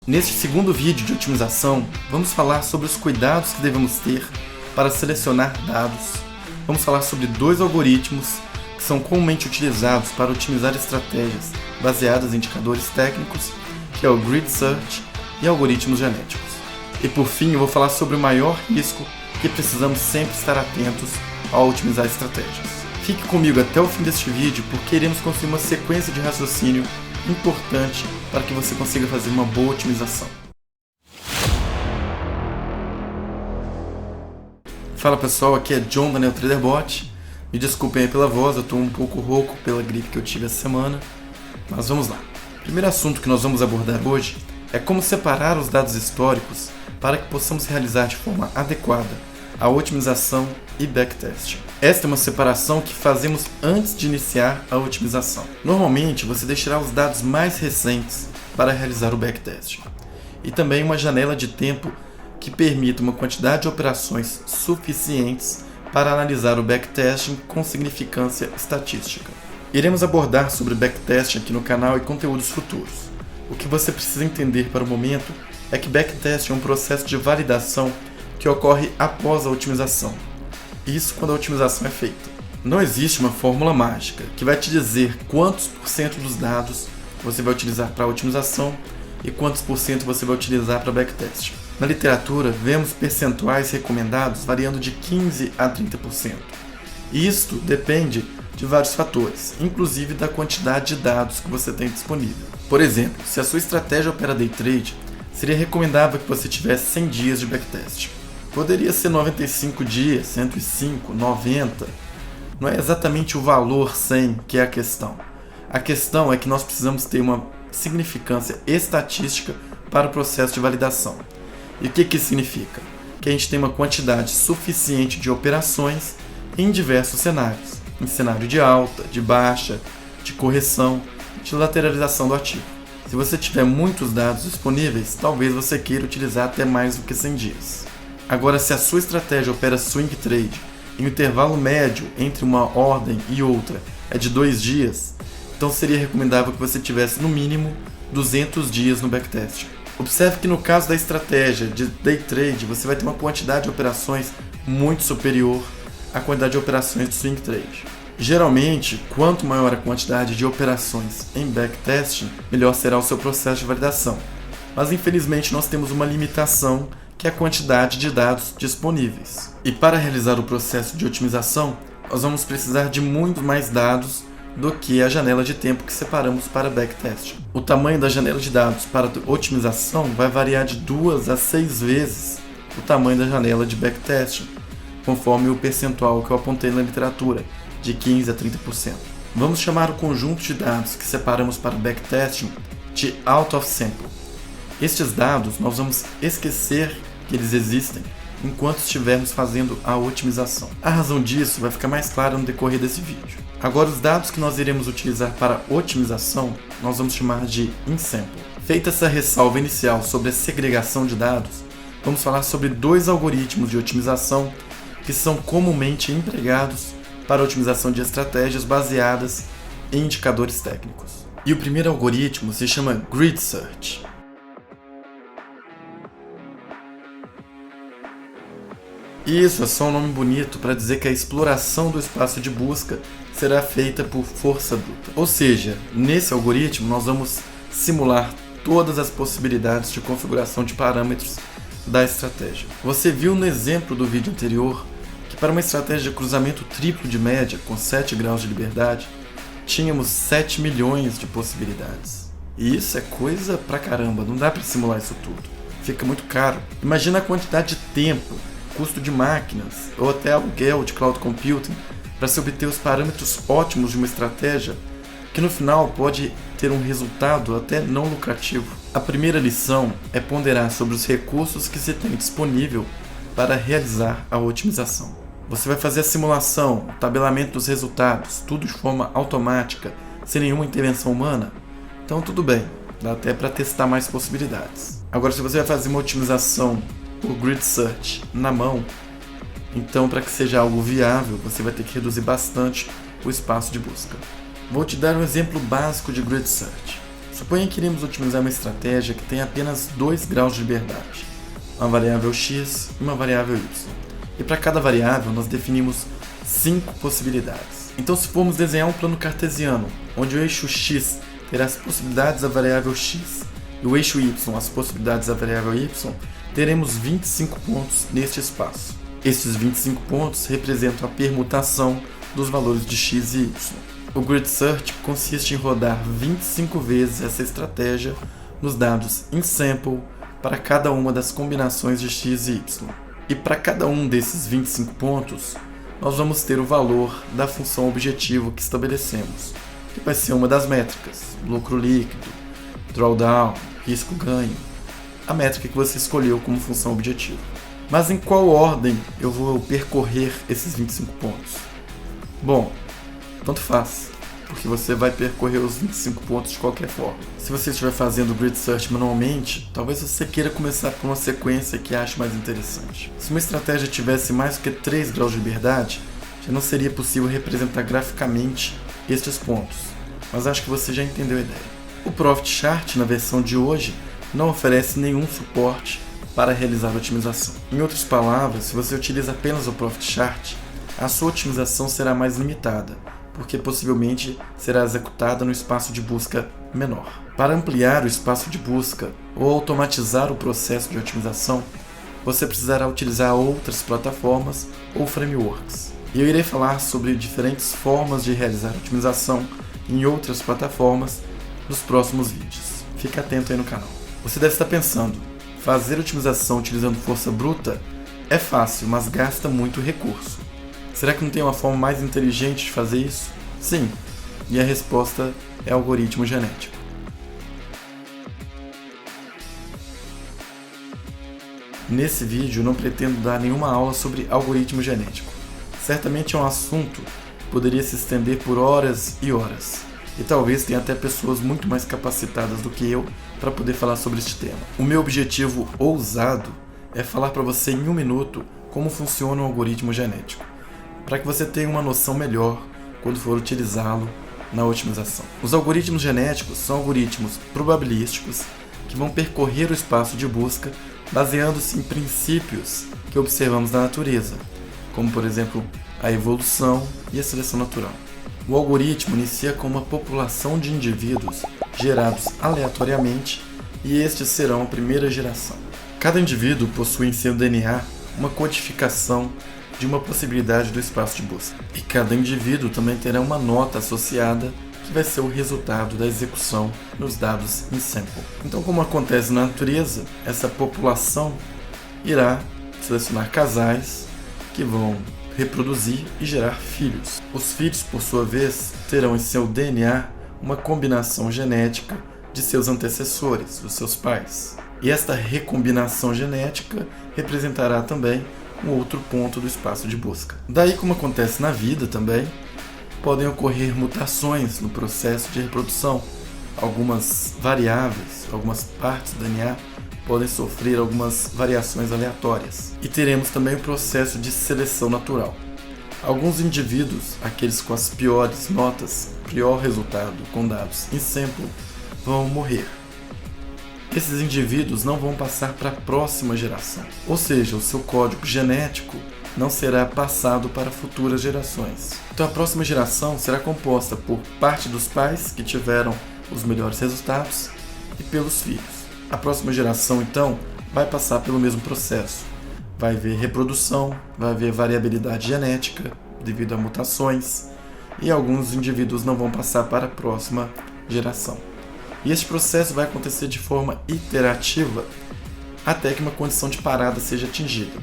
Neste segundo vídeo de otimização, vamos falar sobre os cuidados que devemos ter para selecionar dados. Vamos falar sobre dois algoritmos que são comumente utilizados para otimizar estratégias baseadas em indicadores técnicos, que é o Grid Search e algoritmos genéticos. E por fim, eu vou falar sobre o maior risco que precisamos sempre estar atentos ao otimizar estratégias. Fique comigo até o fim deste vídeo porque iremos construir uma sequência de raciocínio importante para que você consiga fazer uma boa otimização. Fala pessoal, aqui é John da NeoTraderBot. Me desculpem aí pela voz, eu estou um pouco rouco pela gripe que eu tive essa semana, mas vamos lá. O primeiro assunto que nós vamos abordar hoje é como separar os dados históricos para que possamos realizar de forma adequada a otimização e backtesting. Esta é uma separação que fazemos antes de iniciar a otimização. Normalmente, você deixará os dados mais recentes para realizar o backtesting. E também uma janela de tempo que permita uma quantidade de operações suficientes para analisar o backtesting com significância estatística. Iremos abordar sobre backtesting aqui no canal e conteúdos futuros. O que você precisa entender para o momento é que backtesting é um processo de validação que ocorre após a otimização. Isso quando a otimização é feita. Não existe uma fórmula mágica que vai te dizer quantos por cento dos dados você vai utilizar para a otimização e quantos por cento você vai utilizar para backtesting. Na literatura, vemos percentuais recomendados variando de 15% a 30%. E isto depende de vários fatores, inclusive da quantidade de dados que você tem disponível. Por exemplo, se a sua estratégia opera day trade, seria recomendável que você tivesse 100 dias de backtesting. Poderia ser 95 dias, 105, 90. Não é exatamente o valor 100 que é a questão. A questão é que nós precisamos ter uma significância estatística para o processo de validação. E o que isso significa? Que a gente tem uma quantidade suficiente de operações em diversos cenários. Em cenário de alta, de baixa, de correção, de lateralização do ativo. Se você tiver muitos dados disponíveis, talvez você queira utilizar até mais do que 100 dias. Agora, se a sua estratégia opera swing trade e o intervalo médio entre uma ordem e outra é de 2 dias, então seria recomendável que você tivesse no mínimo 200 dias no backtesting. Observe que no caso da estratégia de day trade, você vai ter uma quantidade de operações muito superior à quantidade de operações de swing trade. Geralmente, quanto maior a quantidade de operações em backtesting, melhor será o seu processo de validação. Mas infelizmente nós temos uma limitação, que é a quantidade de dados disponíveis. E para realizar o processo de otimização, nós vamos precisar de muito mais dados do que a janela de tempo que separamos para backtesting. O tamanho da janela de dados para otimização vai variar de 2 a 6 vezes o tamanho da janela de backtesting, conforme o percentual que eu apontei na literatura, de 15% a 30%. Vamos chamar o conjunto de dados que separamos para backtesting de out of sample. Estes dados nós vamos esquecer que eles existem enquanto estivermos fazendo a otimização. A razão disso vai ficar mais clara no decorrer desse vídeo. Agora, os dados que nós iremos utilizar para otimização, nós vamos chamar de in-sample. Feita essa ressalva inicial sobre a segregação de dados, vamos falar sobre dois algoritmos de otimização que são comumente empregados para a otimização de estratégias baseadas em indicadores técnicos. E o primeiro algoritmo se chama Grid Search. Isso é só um nome bonito para dizer que a exploração do espaço de busca será feita por força bruta. Ou seja, nesse algoritmo nós vamos simular todas as possibilidades de configuração de parâmetros da estratégia. Você viu no exemplo do vídeo anterior que para uma estratégia de cruzamento triplo de média com 7 graus de liberdade, tínhamos 7 milhões de possibilidades. E isso é coisa pra caramba, não dá para simular isso tudo. Fica muito caro. Imagina a quantidade de tempo, custo de máquinas ou até aluguel de cloud computing para se obter os parâmetros ótimos de uma estratégia que no final pode ter um resultado até não lucrativo. A primeira lição é ponderar sobre os recursos que se tem disponível para realizar a otimização. Você vai fazer a simulação, o tabelamento dos resultados, tudo de forma automática, sem nenhuma intervenção humana? Então tudo bem, dá até para testar mais possibilidades. Agora, se você vai fazer uma otimização por Grid Search na mão, então para que seja algo viável, você vai ter que reduzir bastante o espaço de busca. Vou te dar um exemplo básico de Grid Search. Suponha que iremos otimizar uma estratégia que tem apenas 2 graus de liberdade, uma variável x e uma variável y. E para cada variável nós definimos 5 possibilidades. Então, se formos desenhar um plano cartesiano, onde o eixo x terá as possibilidades da variável x e o eixo y as possibilidades da variável y, teremos 25 pontos neste espaço. Estes 25 pontos representam a permutação dos valores de x e y. O Grid Search consiste em rodar 25 vezes essa estratégia nos dados in sample para cada uma das combinações de x e y. E para cada um desses 25 pontos, nós vamos ter o valor da função objetivo que estabelecemos, que vai ser uma das métricas, lucro líquido, drawdown, risco-ganho, a métrica que você escolheu como função objetivo. Mas em qual ordem eu vou percorrer esses 25 pontos? Bom, tanto faz, porque você vai percorrer os 25 pontos de qualquer forma. Se você estiver fazendo o Grid Search manualmente, talvez você queira começar por uma sequência que ache mais interessante. Se uma estratégia tivesse mais do que 3 graus de liberdade, já não seria possível representar graficamente estes pontos, mas acho que você já entendeu a ideia. O Profit Chart, na versão de hoje, não oferece nenhum suporte para realizar a otimização. Em outras palavras, se você utiliza apenas o Profit Chart, a sua otimização será mais limitada, porque possivelmente será executada no espaço de busca menor. Para ampliar o espaço de busca ou automatizar o processo de otimização, você precisará utilizar outras plataformas ou frameworks. E eu irei falar sobre diferentes formas de realizar otimização em outras plataformas nos próximos vídeos. Fique atento aí no canal. Você deve estar pensando, fazer otimização utilizando força bruta é fácil, mas gasta muito recurso. Será que não tem uma forma mais inteligente de fazer isso? Sim, e a resposta é algoritmo genético. Nesse vídeo eu não pretendo dar nenhuma aula sobre algoritmo genético. Certamente é um assunto que poderia se estender por horas e horas. E talvez tenha até pessoas muito mais capacitadas do que eu para poder falar sobre este tema. O meu objetivo ousado é falar para você em 1 minuto como funciona um algoritmo genético, para que você tenha uma noção melhor quando for utilizá-lo na otimização. Os algoritmos genéticos são algoritmos probabilísticos que vão percorrer o espaço de busca baseando-se em princípios que observamos na natureza, como por exemplo a evolução e a seleção natural. O algoritmo inicia com uma população de indivíduos gerados aleatoriamente e estes serão a primeira geração. Cada indivíduo possui em seu DNA uma codificação de uma possibilidade do espaço de busca. E cada indivíduo também terá uma nota associada que vai ser o resultado da execução nos dados in sample. Então, como acontece na natureza, essa população irá selecionar casais que vão reproduzir e gerar filhos. Os filhos, por sua vez, terão em seu DNA uma combinação genética de seus antecessores, dos seus pais. E esta recombinação genética representará também um outro ponto do espaço de busca. Daí, como acontece na vida também, podem ocorrer mutações no processo de reprodução. Algumas variáveis, algumas partes do DNA podem sofrer algumas variações aleatórias. E teremos também o processo de seleção natural. Alguns indivíduos, aqueles com as piores notas, pior resultado com dados in sample, vão morrer. Esses indivíduos não vão passar para a próxima geração, ou seja, o seu código genético não será passado para futuras gerações. Então a próxima geração será composta por parte dos pais que tiveram os melhores resultados e pelos filhos. A próxima geração, então, vai passar pelo mesmo processo. Vai haver reprodução, vai haver variabilidade genética devido a mutações e alguns indivíduos não vão passar para a próxima geração. E este processo vai acontecer de forma iterativa até que uma condição de parada seja atingida.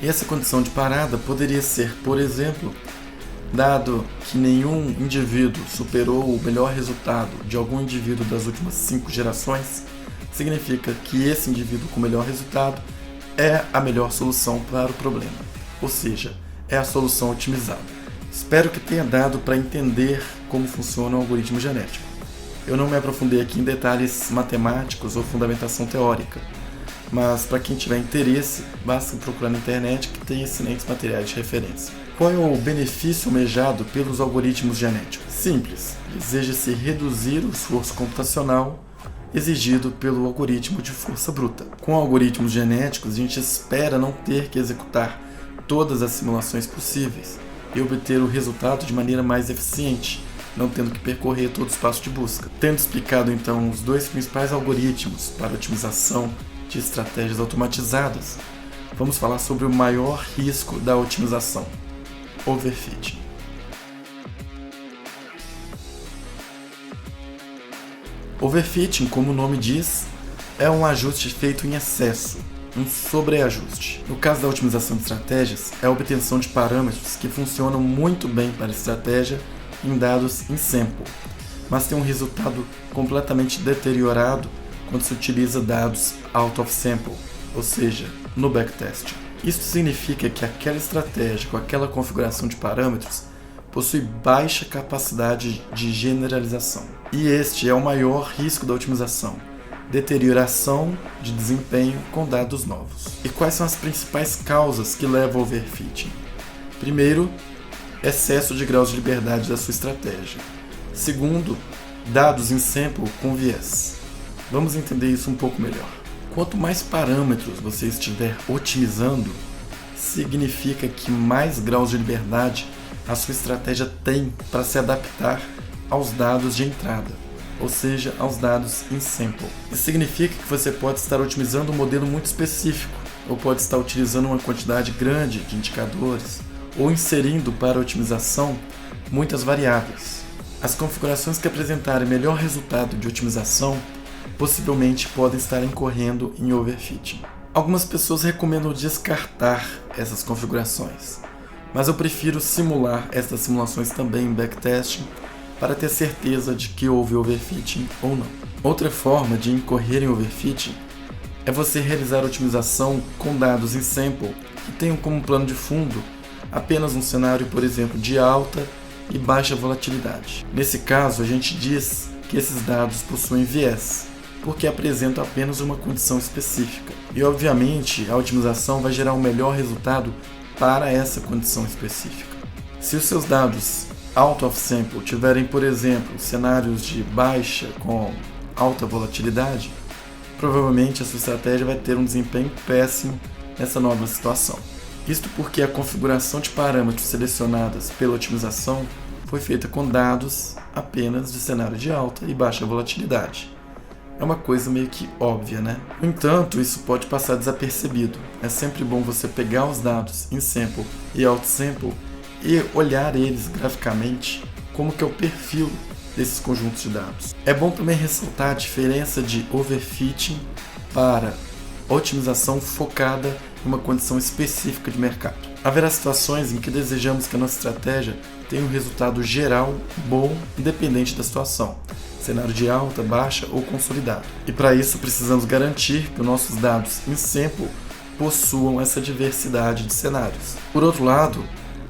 E essa condição de parada poderia ser, por exemplo, dado que nenhum indivíduo superou o melhor resultado de algum indivíduo das últimas 5 gerações, significa que esse indivíduo com o melhor resultado é a melhor solução para o problema, ou seja, é a solução otimizada. Espero que tenha dado para entender como funciona o algoritmo genético. Eu não me aprofundei aqui em detalhes matemáticos ou fundamentação teórica, mas para quem tiver interesse, basta procurar na internet que tem excelentes materiais de referência. Qual é o benefício almejado pelos algoritmos genéticos? Simples, deseja-se reduzir o esforço computacional exigido pelo algoritmo de força bruta. Com algoritmos genéticos, a gente espera não ter que executar todas as simulações possíveis e obter o resultado de maneira mais eficiente, não tendo que percorrer todo o espaço de busca. Tendo explicado então os dois principais algoritmos para otimização de estratégias automatizadas, vamos falar sobre o maior risco da otimização: overfitting. Overfitting, como o nome diz, é um ajuste feito em excesso, um sobreajuste. No caso da otimização de estratégias, é a obtenção de parâmetros que funcionam muito bem para a estratégia em dados in sample, mas tem um resultado completamente deteriorado quando se utiliza dados out of sample, ou seja, no backtesting. Isso significa que aquela estratégia com aquela configuração de parâmetros possui baixa capacidade de generalização. E este é o maior risco da otimização: deterioração de desempenho com dados novos. E quais são as principais causas que levam ao overfitting? Primeiro, excesso de graus de liberdade da sua estratégia. Segundo, dados em sample com viés. Vamos entender isso um pouco melhor. Quanto mais parâmetros você estiver otimizando, significa que mais graus de liberdade a sua estratégia tem para se adaptar aos dados de entrada, ou seja, aos dados in sample. Isso significa que você pode estar otimizando um modelo muito específico, ou pode estar utilizando uma quantidade grande de indicadores, ou inserindo para a otimização muitas variáveis. As configurações que apresentarem melhor resultado de otimização possivelmente podem estar incorrendo em overfitting. Algumas pessoas recomendam descartar essas configurações, mas eu prefiro simular essas simulações também em backtesting para ter certeza de que houve overfitting ou não. Outra forma de incorrer em overfitting é você realizar a otimização com dados em sample que tenham como plano de fundo apenas um cenário, por exemplo, de alta e baixa volatilidade. Nesse caso, a gente diz que esses dados possuem viés, porque apresentam apenas uma condição específica. E, obviamente, a otimização vai gerar um melhor resultado para essa condição específica. Se os seus dados out of sample tiverem, por exemplo, cenários de baixa com alta volatilidade, provavelmente a sua estratégia vai ter um desempenho péssimo nessa nova situação. Isto porque a configuração de parâmetros selecionadas pela otimização foi feita com dados apenas de cenário de alta e baixa volatilidade. É uma coisa meio que óbvia, né? No entanto, isso pode passar desapercebido. É sempre bom você pegar os dados in sample e out sample e olhar eles graficamente, como que é o perfil desses conjuntos de dados. É bom também ressaltar a diferença de overfitting para otimização focada em uma condição específica de mercado. Haverá situações em que desejamos que a nossa estratégia tenha um resultado geral bom, independente da situação, cenário de alta, baixa ou consolidado. E para isso precisamos garantir que os nossos dados in sample possuam essa diversidade de cenários. Por outro lado,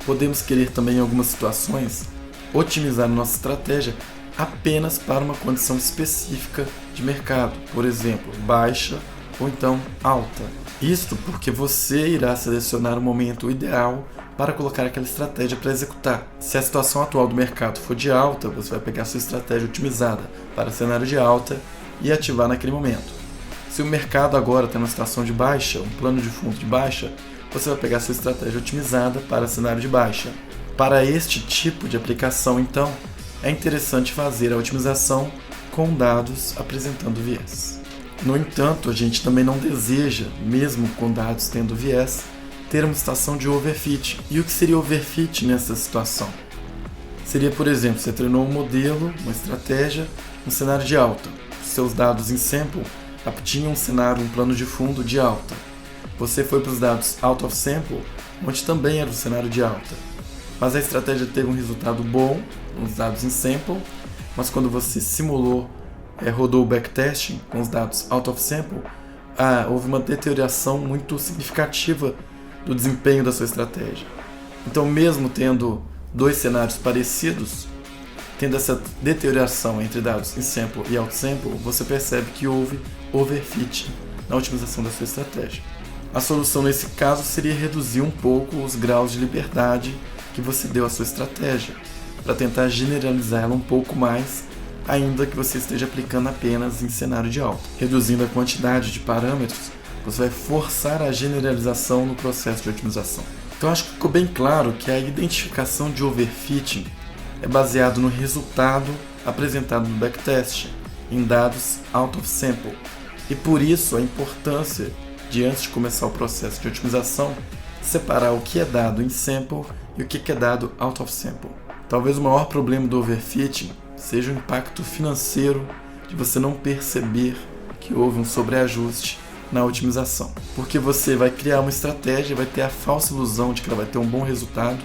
podemos querer também em algumas situações otimizar nossa estratégia apenas para uma condição específica de mercado, por exemplo, baixa ou então alta. Isto porque você irá selecionar o momento ideal para colocar aquela estratégia para executar. Se a situação atual do mercado for de alta, você vai pegar sua estratégia otimizada para cenário de alta e ativar naquele momento. Se o mercado agora está numa situação de baixa, um plano de fundo de baixa, você vai pegar sua estratégia otimizada para cenário de baixa. Para este tipo de aplicação, então, é interessante fazer a otimização com dados apresentando viés. No entanto, a gente também não deseja, mesmo com dados tendo viés, ter uma situação de overfitting. E o que seria overfitting nessa situação? Seria, por exemplo, você treinou um modelo, uma estratégia, um cenário de alta. Seus dados em sample tinham um cenário, um plano de fundo de alta. Você foi para os dados out of sample, onde também era um cenário de alta. Mas a estratégia teve um resultado bom nos dados em sample, mas quando você simulou, rodou o backtesting com os dados out of sample, houve uma deterioração muito significativa do desempenho da sua estratégia. Então, mesmo tendo dois cenários parecidos, tendo essa deterioração entre dados in sample e out sample, você percebe que houve overfitting na otimização da sua estratégia. A solução nesse caso seria reduzir um pouco os graus de liberdade que você deu à sua estratégia, para tentar generalizar ela um pouco mais ainda que você esteja aplicando apenas em cenário de alta. Reduzindo a quantidade de parâmetros, você vai forçar a generalização no processo de otimização. Então acho que ficou bem claro que a identificação de overfitting é baseado no resultado apresentado no backtest, em dados out of sample. E por isso a importância de, antes de começar o processo de otimização, separar o que é dado em sample e o que é dado out of sample. Talvez o maior problema do overfitting seja o impacto financeiro de você não perceber que houve um sobreajuste na otimização. Porque você vai criar uma estratégia e vai ter a falsa ilusão de que ela vai ter um bom resultado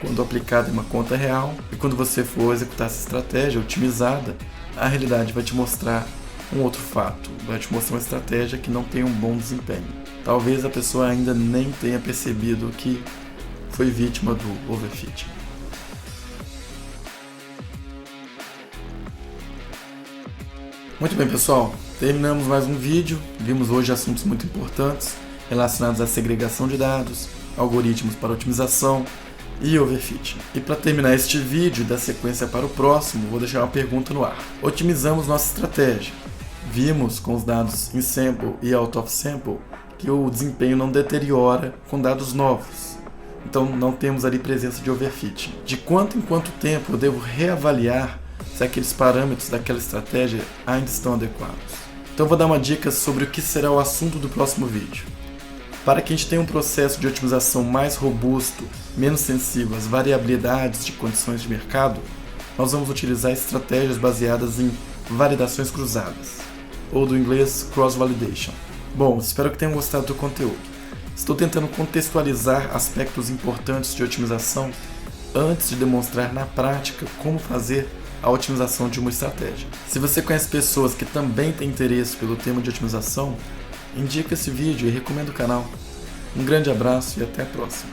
quando aplicada em uma conta real, e quando você for executar essa estratégia otimizada, a realidade vai te mostrar um outro fato, vai te mostrar uma estratégia que não tem um bom desempenho. Talvez a pessoa ainda nem tenha percebido que foi vítima do overfitting. Muito bem, pessoal, terminamos mais um vídeo. Vimos hoje assuntos muito importantes relacionados à segregação de dados, algoritmos para otimização e overfitting. E para terminar este vídeo e dar sequência para o próximo, vou deixar uma pergunta no ar. Otimizamos nossa estratégia. Vimos com os dados in sample e out of sample que o desempenho não deteriora com dados novos. Então não temos ali presença de overfitting. De quanto em quanto tempo eu devo reavaliar se aqueles parâmetros daquela estratégia ainda estão adequados? Então vou dar uma dica sobre o que será o assunto do próximo vídeo. Para que a gente tenha um processo de otimização mais robusto, menos sensível às variabilidades de condições de mercado, nós vamos utilizar estratégias baseadas em validações cruzadas, ou do inglês cross-validation. Bom, espero que tenham gostado do conteúdo. Estou tentando contextualizar aspectos importantes de otimização antes de demonstrar na prática como fazer a otimização de uma estratégia. Se você conhece pessoas que também têm interesse pelo tema de otimização, indica esse vídeo e recomenda o canal. Um grande abraço e até a próxima.